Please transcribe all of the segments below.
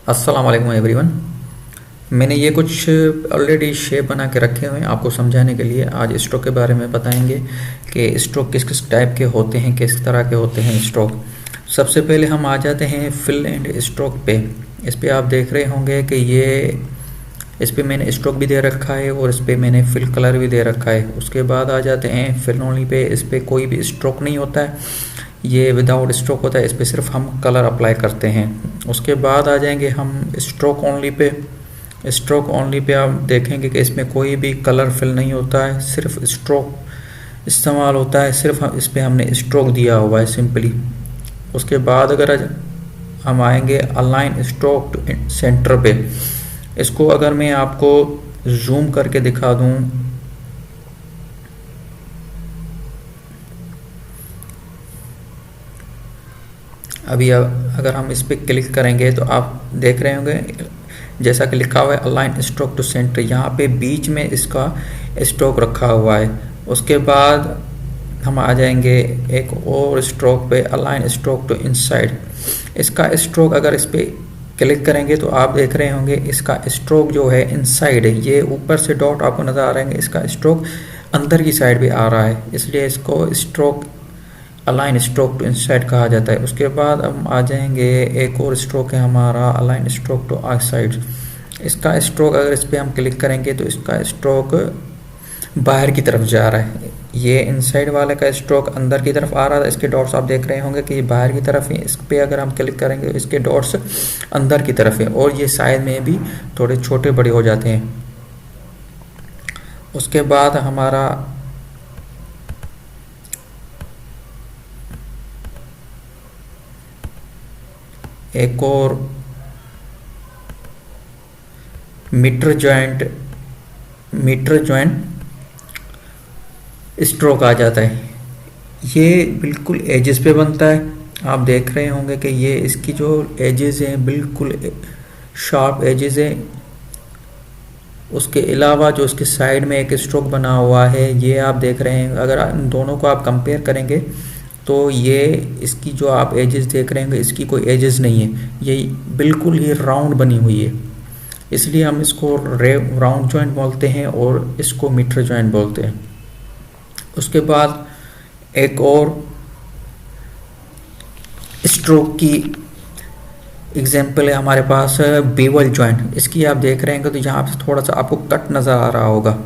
अस्सलाम वालेकुम एवरीवन। मैंने ये कुछ ऑलरेडी शेप बना के रखे हुए हैं आपको समझाने के लिए। आज स्ट्रोक के बारे में बताएंगे कि स्ट्रोक किस किस टाइप के होते हैं, किस तरह के होते हैं स्ट्रोक। सबसे पहले हम आ जाते हैं फिल एंड स्ट्रोक पे। इस पे आप देख रहे होंगे कि ये इस पे मैंने स्ट्रोक भी दे रखा है और इस पे मैंने फिल कलर भी दे रखा है। उसके बाद आ जाते हैं फिल ओनली पे। इस पे कोई भी स्ट्रोक नहीं होता है, ये विदाउट स्ट्रोक होता है। इस पे सिर्फ हम कलर अप्लाई करते हैं। उसके बाद आ जाएंगे हम stroke only pay. Stroke only pay आप देखेंगे कि इसमें कोई भी कलर फिल नहीं होता है, सिर्फ स्ट्रोक इस्तेमाल होता है। सिर्फ इस पे हमने स्ट्रोक दिया हुआ है सिंपली। उसके बाद अगर हम आएंगे अलाइन स्ट्रोक टू सेंटर पे। इसको अगर मैं आपको जूम करके दिखा दूं, अभी अगर हम इस पर क्लिक करेंगे तो आप देख रहे होंगे जैसा कि लिखा हुआ है अलाइन स्ट्रोक टू सेंटर। यहाँ पे बीच में इसका स्ट्रोक रखा हुआ है। उसके बाद हम आ जाएंगे एक और स्ट्रोक पे, अलाइन स्ट्रोक टू इनसाइड। इसका स्ट्रोक अगर इस पे क्लिक करेंगे तो आप देख रहे होंगे इसका स्ट्रोक जो है इनसाइड है। ये ऊपर से डॉट आपको नज़र आ रहे हैं, इसका स्ट्रोक अंदर की साइड भी आ रहा है, इसलिए इसको stroke align stroke to inside कहा जाता है। उसके बाद हम आ जाएंगे एक और स्ट्रोक है हमारा अलाइन स्ट्रोक टू आउटसाइड। इसका स्ट्रोक अगर इस पर हम क्लिक करेंगे तो इसका स्ट्रोक बाहर की तरफ जा रहा है। ये इनसाइड वाले का स्ट्रोक अंदर की तरफ आ रहा था, इसके डॉट्स आप देख रहे होंगे कि ये बाहर की तरफ है। इस पे अगर हम क्लिक करेंगे तो इसके डॉट्स अंदर की तरफ है और ये साइज में भी थोड़े छोटे बड़े हो जाते हैं। उसके बाद हमारा एक और मीटर जॉइंट स्ट्रोक आ जाता है। ये बिल्कुल एजेस पे बनता है। आप देख रहे होंगे कि ये इसकी जो एजेस हैं बिल्कुल शार्प एजेस हैं। उसके अलावा जो उसके साइड में एक स्ट्रोक बना हुआ है ये आप देख रहे हैं। अगर इन दोनों को आप कंपेयर करेंगे तो ये इसकी जो आप एजेस देख रहे होंगे इसकी कोई एजेस नहीं है, ये बिल्कुल ही राउंड बनी हुई है। इसलिए हम इसको राउंड जॉइंट बोलते हैं और इसको मीटर जॉइंट बोलते हैं। उसके बाद एक और स्ट्रोक की एग्जांपल है हमारे पास बेवल जॉइंट। इसकी आप देख रहे हैं तो यहाँ पे थोड़ा सा आपको कट नज़र आ रहा होगा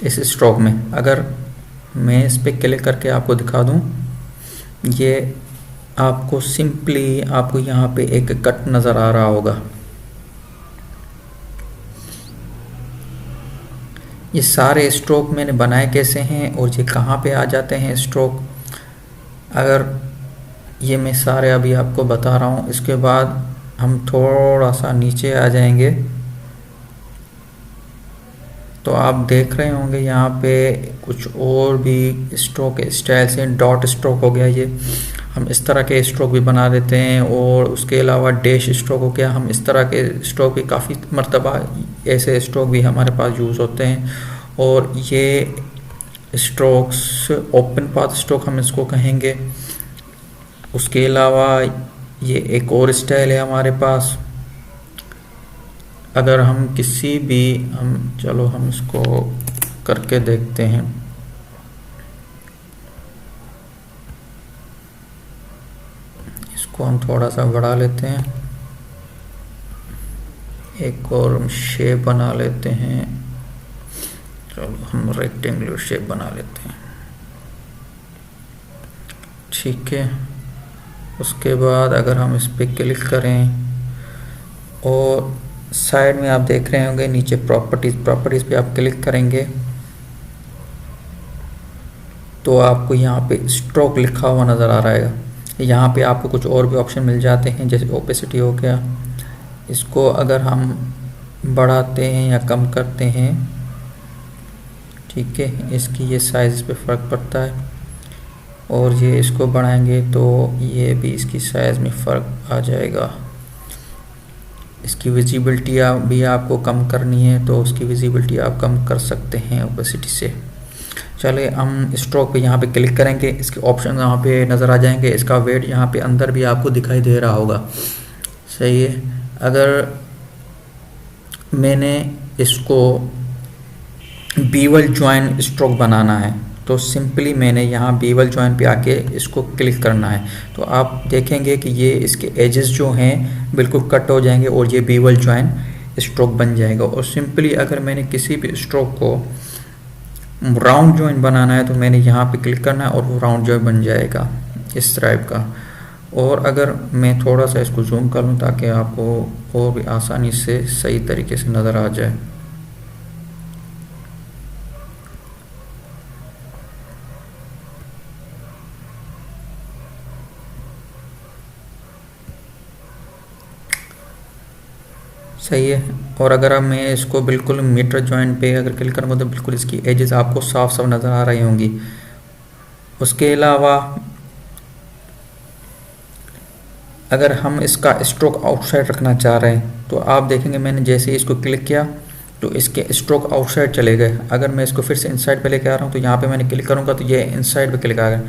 इस स्ट्रोक में। अगर मैं इस पर क्लिक करके आपको दिखा दूं, ये आपको सिंपली आपको यहाँ पे एक कट नज़र आ रहा होगा। ये सारे स्ट्रोक मैंने बनाए कैसे हैं और ये कहाँ पे आ जाते हैं स्ट्रोक, अगर ये मैं सारे अभी आपको बता रहा हूँ। इसके बाद हम थोड़ा सा नीचे आ जाएंगे तो आप देख रहे होंगे यहाँ पे कुछ और भी स्ट्रोक स्टाइल से। डॉट स्ट्रोक हो गया, ये हम इस तरह के स्ट्रोक भी बना देते हैं। और उसके अलावा डैश स्ट्रोक हो गया, हम इस तरह के स्ट्रोक भी काफ़ी मर्तबा ऐसे स्ट्रोक भी हमारे पास यूज़ होते हैं। और ये स्ट्रोक्स ओपन पाथ स्ट्रोक हम इसको कहेंगे। उसके अलावा ये एक और स्टाइल है हमारे पास। अगर हम किसी भी चलो हम इसको करके देखते हैं। इसको हम थोड़ा सा बढ़ा लेते हैं, एक और शेप बना लेते हैं। चलो हम रेक्टेंगुलर शेप बना लेते हैं, ठीक है। उसके बाद अगर हम इस पर क्लिक करें और साइड में आप देख रहे होंगे नीचे प्रॉपर्टीज पे आप क्लिक करेंगे तो आपको यहाँ पे स्ट्रोक लिखा हुआ नज़र आ रहा है। यहाँ पे आपको कुछ और भी ऑप्शन मिल जाते हैं, जैसे ओपेसिटी हो गया। इसको अगर हम बढ़ाते हैं या कम करते हैं, ठीक है, इसकी ये साइज़ पे फ़र्क पड़ता है। और ये इसको बढ़ाएंगे तो ये भी इसकी साइज़ में फ़र्क आ जाएगा। इसकी विजिबिलिटी भी आपको कम करनी है तो उसकी विजिबिलिटी आप कम कर सकते हैं ओपेसिटी से। चलिए हम स्ट्रोक पे यहाँ पे क्लिक करेंगे, इसके ऑप्शन यहाँ पे नज़र आ जाएंगे। इसका वेट यहाँ पे अंदर भी आपको दिखाई दे रहा होगा। सही है। अगर मैंने इसको बीवल जॉइन स्ट्रोक बनाना है तो सिंपली मैंने यहाँ बीवल जॉइन पे आके इसको क्लिक करना है, तो आप देखेंगे कि ये इसके एजेस जो हैं बिल्कुल कट हो जाएंगे और ये बीवल जॉइन स्ट्रोक बन जाएगा। और सिंपली अगर मैंने किसी भी स्ट्रोक को राउंड जॉइन बनाना है तो मैंने यहाँ पे क्लिक करना है और वो राउंड जॉइन बन जाएगा इस टाइप का। और अगर मैं थोड़ा सा इसको जूम कर लूँ ताकि आपको और भी आसानी से सही तरीके से नज़र आ जाए। सही है। और अगर अब मैं इसको बिल्कुल मीटर जॉइंट पे अगर क्लिक करूँगा तो बिल्कुल इसकी एजेस आपको साफ साफ नज़र आ रही होंगी। उसके अलावा अगर हम इसका स्ट्रोक आउटसाइड रखना चाह रहे हैं तो आप देखेंगे मैंने जैसे ही इसको क्लिक किया तो इसके स्ट्रोक आउटसाइड चले गए। अगर मैं इसको फिर से इनसाइड पे लेके आ रहा हूँ तो यहाँ पे मैंने क्लिक करूँगा तो ये इनसाइड पे क्लिक आ गया।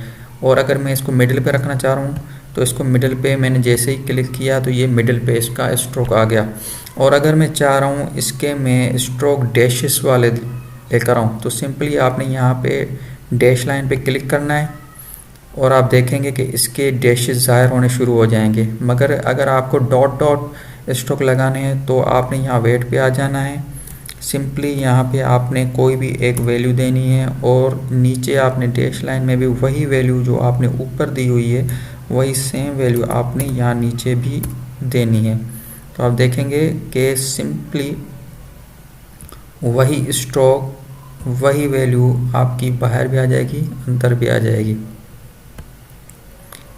और अगर मैं इसको मिडिल पे रखना चाह रहा हूँ तो इसको मिडिल पे मैंने जैसे ही क्लिक किया तो ये मिडिल पे इसका स्ट्रोक आ गया। और अगर मैं चाह रहा हूँ इसके मैं स्ट्रोक डैशेस वाले लेकर आऊँ तो सिंपली आपने यहाँ पे डैश लाइन पे क्लिक करना है और आप देखेंगे कि इसके डैशेस ज़ाहिर होने शुरू हो जाएंगे। मगर अगर आपको डॉट डॉट स्ट्रोक लगाने हैं तो आपने यहाँ वेट पे आ जाना है। सिंपली यहाँ पे आपने कोई भी एक वैल्यू देनी है और नीचे आपने डैश लाइन में भी वही वैल्यू जो आपने ऊपर दी हुई है वही सेम वैल्यू आपने यहाँ नीचे भी देनी है। तो आप देखेंगे कि सिंपली वही स्ट्रोक वही वैल्यू आपकी बाहर भी आ जाएगी अंदर भी आ जाएगी।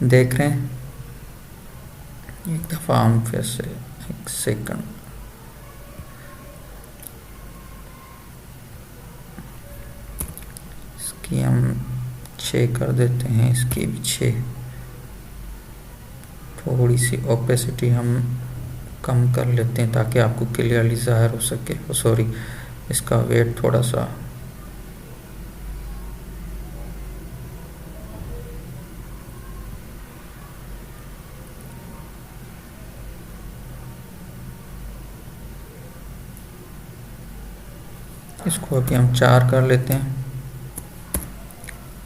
देख रहे हैं। एक दफ़ा हम फिर से एक सेकंड इसकी हम 6 कर देते हैं, इसकी भी 6। थोड़ी सी ओपेसिटी हम कम कर लेते हैं ताकि आपको क्लियरली ज़ाहिर हो सके। सॉरी, इसका वेट थोड़ा सा इसको अभी हम 4 कर लेते हैं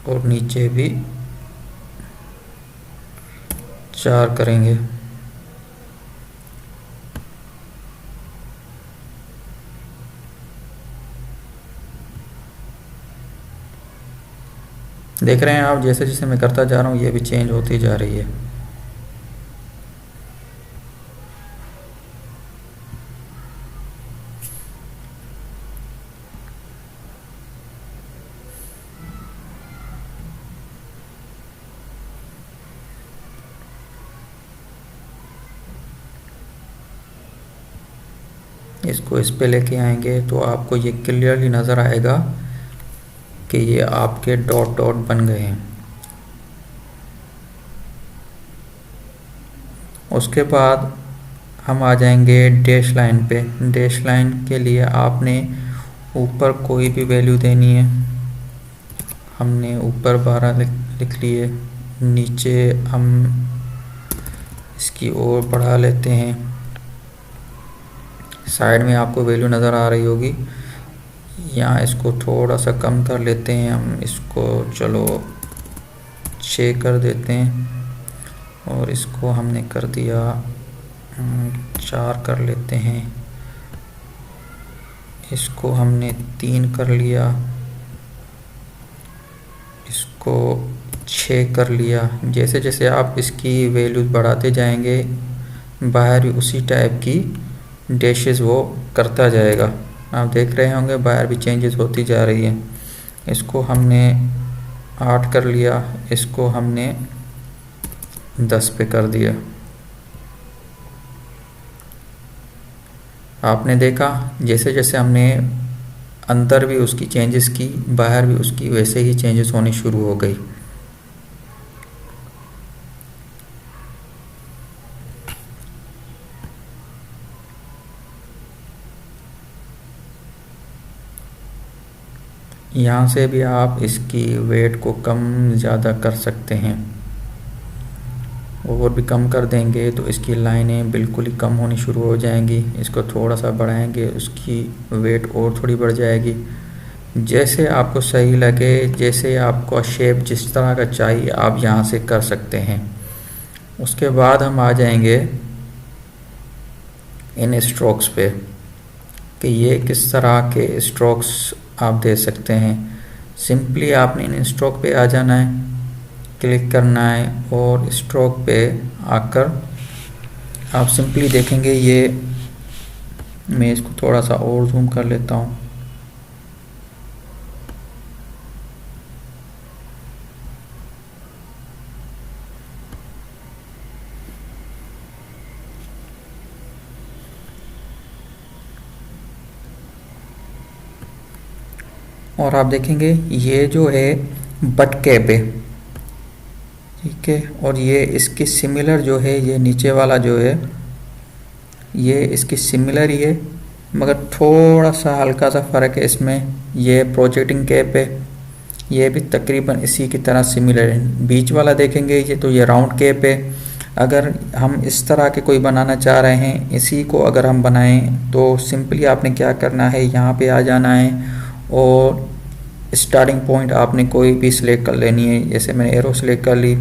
और नीचे भी 4 करेंगे। देख रहे हैं आप जैसे जैसे मैं करता जा रहा हूँ ये भी चेंज होती जा रही है। इसको इस पे लेके आएंगे तो आपको ये क्लियरली नज़र आएगा कि ये आपके डॉट डॉट बन गए हैं। उसके बाद हम आ जाएंगे डैश लाइन पे। डैश लाइन के लिए आपने ऊपर कोई भी वैल्यू देनी है। हमने ऊपर 12 लिख लिए, नीचे हम इसकी ओर बढ़ा लेते हैं। साइड में आपको वैल्यू नज़र आ रही होगी, यहाँ इसको थोड़ा सा कम कर लेते हैं हम। इसको चलो 6 कर देते हैं और इसको हमने कर दिया 4 कर लेते हैं। इसको हमने 3 कर लिया, इसको 6 कर लिया। जैसे जैसे आप इसकी वैल्यूज बढ़ाते जाएंगे बाहर भी उसी टाइप की डैशेस वो करता जाएगा। आप देख रहे होंगे बाहर भी चेंजेस होती जा रही है। इसको हमने 8 कर लिया, इसको हमने 10 पे कर दिया। आपने देखा जैसे जैसे हमने अंदर भी उसकी चेंजेस की बाहर भी उसकी वैसे ही चेंजेस होनी शुरू हो गई। यहाँ से भी आप इसकी वेट को कम ज़्यादा कर सकते हैं। और भी कम कर देंगे तो इसकी लाइनें बिल्कुल ही कम होनी शुरू हो जाएंगी। इसको थोड़ा सा बढ़ाएंगे, उसकी वेट और थोड़ी बढ़ जाएगी। जैसे आपको सही लगे, जैसे आपको शेप जिस तरह का चाहिए आप यहाँ से कर सकते हैं। उसके बाद हम आ जाएंगे इन स्ट्रोक्स पे कि ये किस तरह के स्ट्रोक्स आप दे सकते हैं। सिंपली आपने इन स्ट्रोक पे आ जाना है, क्लिक करना है और स्ट्रोक पे आकर आप सिंपली देखेंगे ये, मैं इसको थोड़ा सा और जूम कर लेता हूँ। और आप देखेंगे ये जो है बट कैप है, ठीक है। और ये इसकी सिमिलर जो है, ये नीचे वाला जो है ये इसकी सिमिलर ही है, मगर थोड़ा सा हल्का सा फ़र्क है इसमें। ये प्रोजेक्टिंग कैप है, ये भी तकरीबन इसी की तरह सिमिलर है। बीच वाला देखेंगे ये तो ये राउंड कैप है। अगर हम इस तरह के कोई बनाना चाह रहे हैं, इसी को अगर हम बनाएं तो सिंपली आपने क्या करना है, यहाँ पे आ जाना है और स्टार्टिंग पॉइंट आपने कोई भी सिलेक्ट कर लेनी है। जैसे मैंने एरो सिलेक्ट कर ली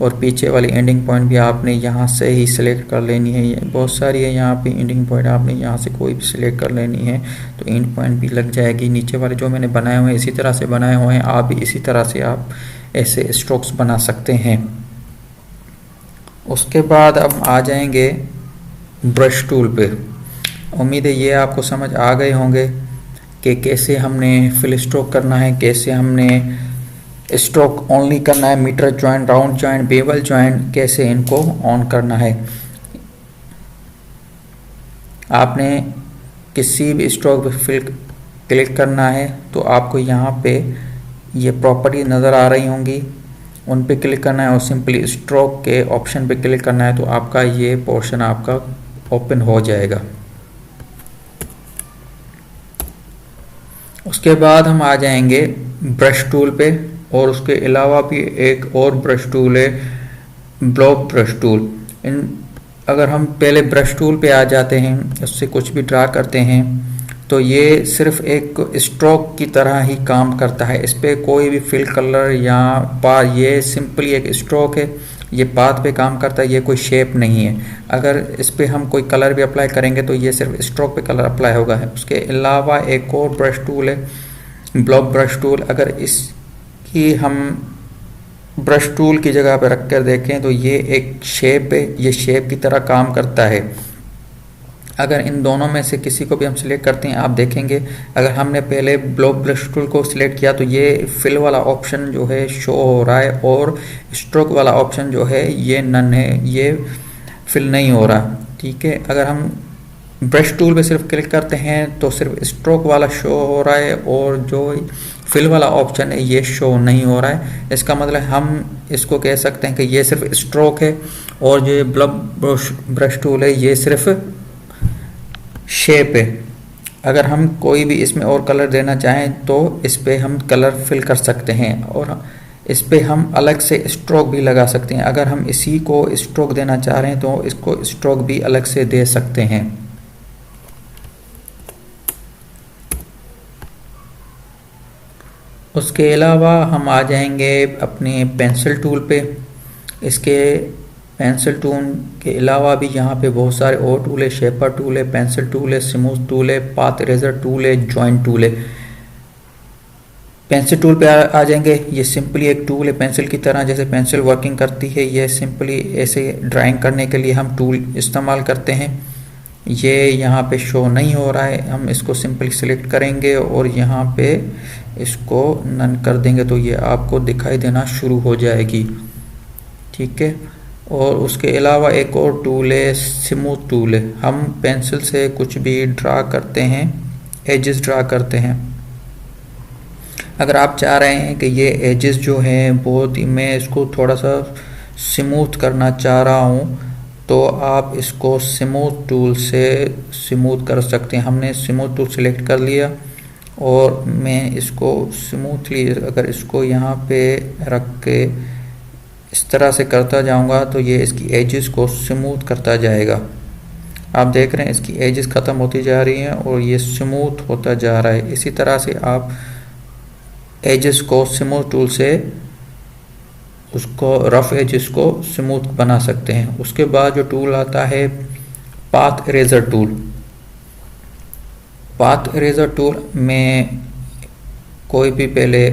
और पीछे वाली एंडिंग पॉइंट भी आपने यहाँ से ही सिलेक्ट कर लेनी है। ये बहुत सारी है यहाँ पे एंडिंग पॉइंट, आपने यहाँ से कोई भी सिलेक्ट कर लेनी है तो एंड पॉइंट भी लग जाएगी। नीचे वाले जो मैंने बनाए हुए हैं इसी तरह से बनाए हुए हैं, आप भी इसी तरह से आप ऐसे स्ट्रोक्स बना सकते हैं। उसके बाद अब आ जाएंगे ब्रश टूल पे। उम्मीद है ये आपको समझ आ गए होंगे कि कैसे हमने फिल स्ट्रोक करना है, कैसे हमने स्ट्रोक ओनली करना है, mitre joint, round joint, bevel joint, कैसे इनको ऑन करना है। आपने किसी भी स्ट्रोक पे फिल क्लिक करना है तो आपको यहाँ पे ये प्रॉपर्टी नज़र आ रही होंगी, उन पे क्लिक करना है और सिंपली स्ट्रोक के ऑप्शन पे क्लिक करना है तो आपका ये पोर्शन आपका ओपन हो जाएगा। उसके बाद हम आ जाएंगे ब्रश टूल पे और उसके अलावा भी एक और ब्रश टूल है, ब्लॉक ब्रश टूल। इन अगर हम पहले ब्रश टूल पे आ जाते हैं, उससे कुछ भी ड्रा करते हैं तो ये सिर्फ एक स्ट्रोक की तरह ही काम करता है। इस पर कोई भी फिल कलर या ये सिंपली एक स्ट्रोक है, ये पाथ पे काम करता है, ये कोई शेप नहीं है। अगर इस पे हम कोई कलर भी अप्लाई करेंगे तो ये सिर्फ स्ट्रोक पे कलर अप्लाई होगा है। उसके अलावा एक और ब्रश टूल है, ब्लॉक ब्रश टूल। अगर इसकी हम ब्रश टूल की जगह पे रख कर देखें तो ये एक शेप है, ये शेप की तरह काम करता है। अगर इन दोनों में से किसी को भी हम सिलेक्ट करते हैं, आप देखेंगे अगर हमने पहले ब्लॉक ब्रश टूल को सिलेक्ट किया तो ये फिल वाला ऑप्शन जो है शो हो रहा है और स्ट्रोक वाला ऑप्शन जो है ये नन है, ये फिल नहीं हो रहा, ठीक है। अगर हम ब्रश टूल पे सिर्फ क्लिक करते हैं तो सिर्फ स्ट्रोक वाला शो हो रहा है और जो फिल वाला ऑप्शन है ये शो नहीं हो रहा है। इसका मतलब हम इसको कह सकते हैं कि ये सिर्फ स्ट्रोक है और जो ब्लॉक ब्रश टूल है ये सिर्फ शेप है। अगर हम कोई भी इसमें और कलर देना चाहें तो इस पे हम कलर फिल कर सकते हैं और इस पे हम अलग से स्ट्रोक भी लगा सकते हैं। अगर हम इसी को स्ट्रोक देना चाह रहे हैं तो इसको स्ट्रोक भी अलग से दे सकते हैं। उसके अलावा हम आ जाएंगे अपने पेंसिल टूल पे। इसके पेंसिल टूल के अलावा भी यहाँ पे बहुत सारे और टूल है, शेपर टूल है, पेंसिल टूल है, स्मूथ टूल है, पाथ इरेजर टूल है, जॉइंट टूल है। पेंसिल टूल पे आ जाएंगे, ये सिंपली एक टूल है पेंसिल की तरह, जैसे पेंसिल वर्किंग करती है ये सिंपली ऐसे ड्राइंग करने के लिए हम टूल इस्तेमाल करते हैं। ये यहाँ पे शो नहीं हो रहा है, हम इसको सिंपली सिलेक्ट करेंगे और यहाँ पे इसको नन कर देंगे तो ये आपको दिखाई देना शुरू हो जाएगी, ठीक है। और उसके अलावा एक और टूल है स्मूथ टूल है। हम पेंसिल से कुछ भी ड्रा करते हैं, एजेस ड्रा करते हैं। अगर आप चाह रहे हैं कि ये एजेस जो हैं बहुत ही, मैं इसको थोड़ा सा स्मूथ करना चाह रहा हूँ तो आप इसको स्मूथ टूल से स्मूथ कर सकते हैं। हमने स्मूथ टूल सिलेक्ट कर लिया और मैं इसको स्मूथली, अगर इसको यहाँ पे रख के इस तरह से करता जाऊंगा तो ये इसकी एजेस को स्मूथ करता जाएगा। आप देख रहे हैं इसकी एजेस ख़त्म होती जा रही हैं और ये स्मूथ होता जा रहा है। इसी तरह से आप एजेस को स्मूथ टूल से उसको रफ एजेस को स्मूथ बना सकते हैं। उसके बाद जो टूल आता है path eraser tool. Path eraser tool में कोई भी पहले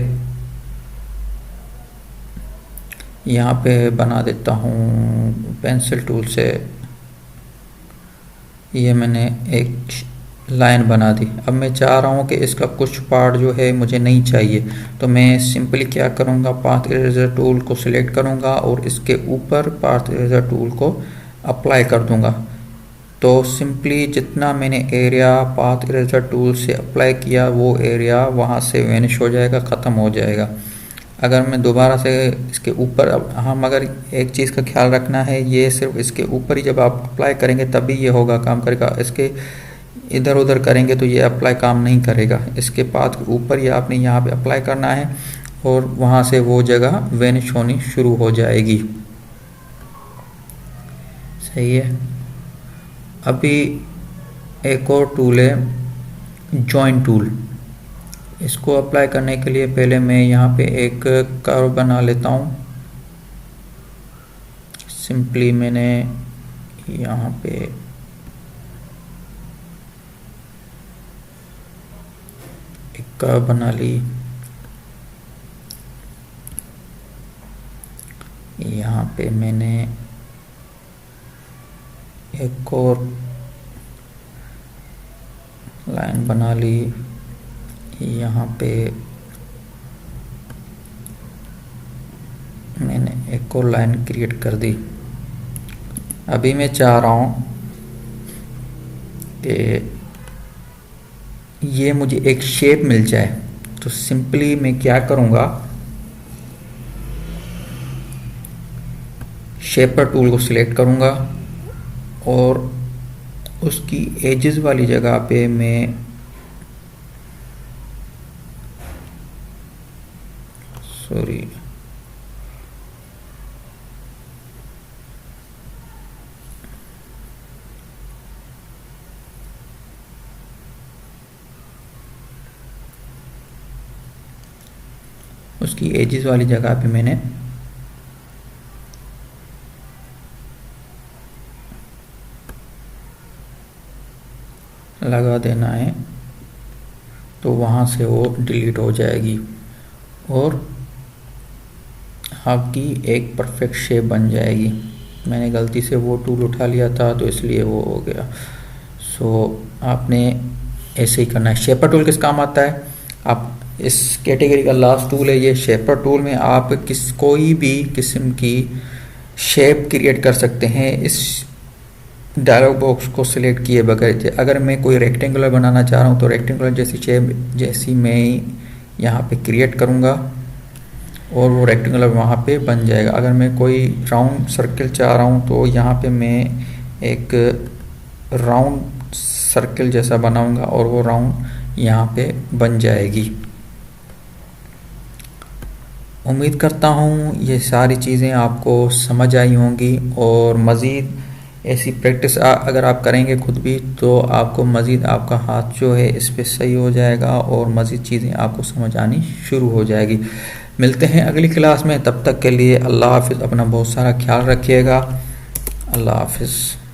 यहाँ पे बना देता हूँ पेंसिल टूल से। ये मैंने एक लाइन बना दी। अब मैं चाह रहा हूँ कि इसका कुछ पार्ट जो है मुझे नहीं चाहिए, तो मैं सिंपली क्या करूँगा, पाथ इरेजर टूल को सिलेक्ट करूँगा और इसके ऊपर पाथ इरेजर टूल को अप्लाई कर दूँगा। तो सिंपली जितना मैंने एरिया पाथ इरेजर टूल से अप्लाई किया वो एरिया वहाँ से वैनिश हो जाएगा, ख़त्म हो जाएगा। अगर मैं दोबारा से इसके ऊपर, अब हम अगर एक चीज़ का ख्याल रखना है, ये सिर्फ इसके ऊपर ही जब आप अप्लाई करेंगे तभी ये होगा, काम करेगा। इसके इधर उधर करेंगे तो ये अप्लाई काम नहीं करेगा। इसके पाथ के ऊपर ही आपने यहाँ पे अप्लाई करना है और वहाँ से वो जगह वैनिश होनी शुरू हो जाएगी। सही है। अभी एक और टूल है जॉइंट टूल। इसको अप्लाई करने के लिए पहले मैं यहाँ पे एक कर्व बना लेता हूँ। सिंपली मैंने यहाँ पे एक कर्व बना ली। यहाँ पे मैंने एक और लाइन बना ली। यहाँ पे मैंने एक और लाइन क्रिएट कर दी। अभी मैं चाह रहा हूँ कि ये मुझे एक शेप मिल जाए, तो सिंपली मैं क्या करूँगा, शेपर टूल को सिलेक्ट करूँगा और उसकी एजेस वाली जगह पे मैं उसकी एजेस वाली जगह पे मैंने लगा देना है, तो वहाँ से वो डिलीट हो जाएगी और आपकी एक परफेक्ट शेप बन जाएगी। मैंने गलती से वो टूल उठा लिया था तो इसलिए वो हो गया। सो आपने ऐसे ही करना है। शेपर टूल किस काम आता है, आप इस कैटेगरी का लास्ट टूल है ये शेपर टूल में आप कोई भी किस्म की शेप क्रिएट कर सकते हैं इस डायलॉग बॉक्स को सिलेक्ट किए बगैर। अगर मैं कोई रेक्टेंगुलर बनाना चाह रहा हूँ तो रेक्टेंगुलर जैसी शेप जैसी मैं यहाँ पे क्रिएट करूँगा और वो रेक्टेंगुलर वहाँ पे बन जाएगा। अगर मैं कोई राउंड सर्कल चाह रहा हूँ तो यहाँ पे मैं एक राउंड सर्कल जैसा बनाऊँगा और वो राउंड यहाँ पे बन जाएगी। उम्मीद करता हूँ ये सारी चीज़ें आपको समझ आई होंगी और मज़ीद ऐसी प्रैक्टिस अगर आप करेंगे खुद भी तो आपको मज़ीद आपका हाथ जो है इस पे सही हो जाएगा और मज़ीद चीज़ें आपको समझ आनी शुरू हो जाएगी। मिलते हैं अगली क्लास में, तब तक के लिए अल्लाह हाफ़िज़। अपना बहुत सारा ख्याल रखिएगा। अल्लाह हाफ़िज़।